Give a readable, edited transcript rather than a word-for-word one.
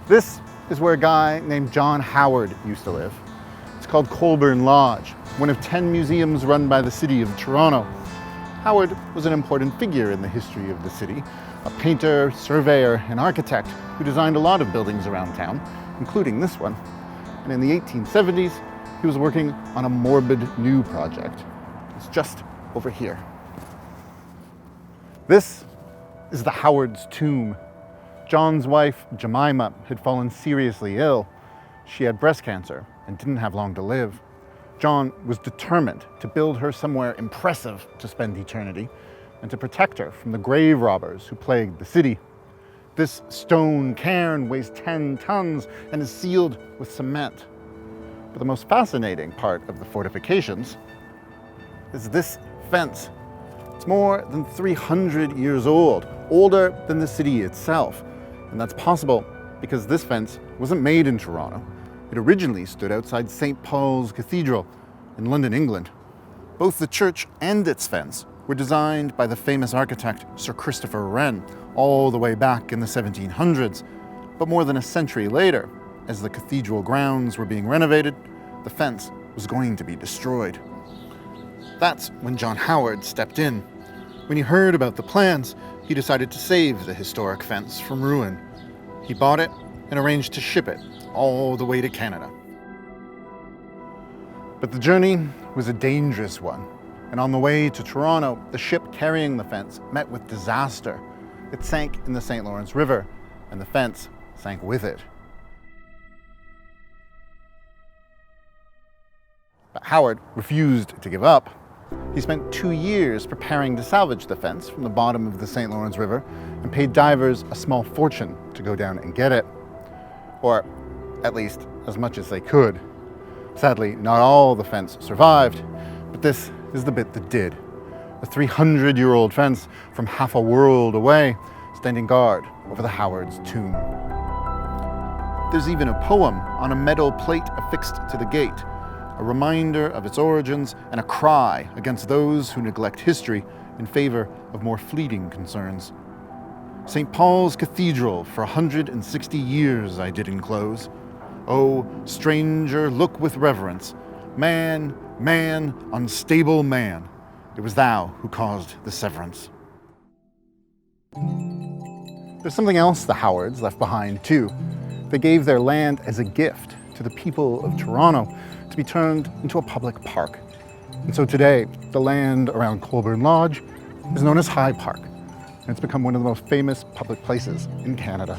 This is where a guy named John Howard used to live. It's called Colborne Lodge, one of 10 museums run by the city of Toronto. Howard was an important figure in the history of the city, a painter, surveyor, and architect who designed a lot of buildings around town, including this one. And in the 1870s, he was working on a morbid new project. It's just over here. This is the Howard's tomb. John's wife, Jemima, had fallen seriously ill. She had breast cancer and didn't have long to live. John was determined to build her somewhere impressive to spend eternity and to protect her from the grave robbers who plagued the city. This stone cairn weighs 10 tons and is sealed with cement. But the most fascinating part of the fortifications is this fence. It's more than 300 years old, older than the city itself. And that's possible because this fence wasn't made in Toronto. It originally stood outside St. Paul's Cathedral in London, England. Both the church and its fence were designed by the famous architect Sir Christopher Wren all the way back in the 1700s. But more than a century later, as the cathedral grounds were being renovated, the fence was going to be destroyed. That's when John Howard stepped in. When he heard about the plans, he decided to save the historic fence from ruin. He bought it and arranged to ship it all the way to Canada. But the journey was a dangerous one, and on the way to Toronto, the ship carrying the fence met with disaster. It sank in the St. Lawrence River, and the fence sank with it. But Howard refused to give up. He spent 2 years preparing to salvage the fence from the bottom of the St. Lawrence River and paid divers a small fortune to go down and get it. Or at least as much as they could. Sadly, not all the fence survived, but this is the bit that did. A 300-year-old fence from half a world away, standing guard over the Howard's tomb. There's even a poem on a metal plate affixed to the gate, a reminder of its origins and a cry against those who neglect history in favor of more fleeting concerns. St. Paul's Cathedral for 160 years I did enclose. Oh, stranger, look with reverence. Man, man, unstable man. It was thou who caused the severance. There's something else the Howards left behind too. They gave their land as a gift to the people of Toronto to be turned into a public park. And so today, the land around Colborne Lodge is known as High Park. And it's become one of the most famous public places in Canada.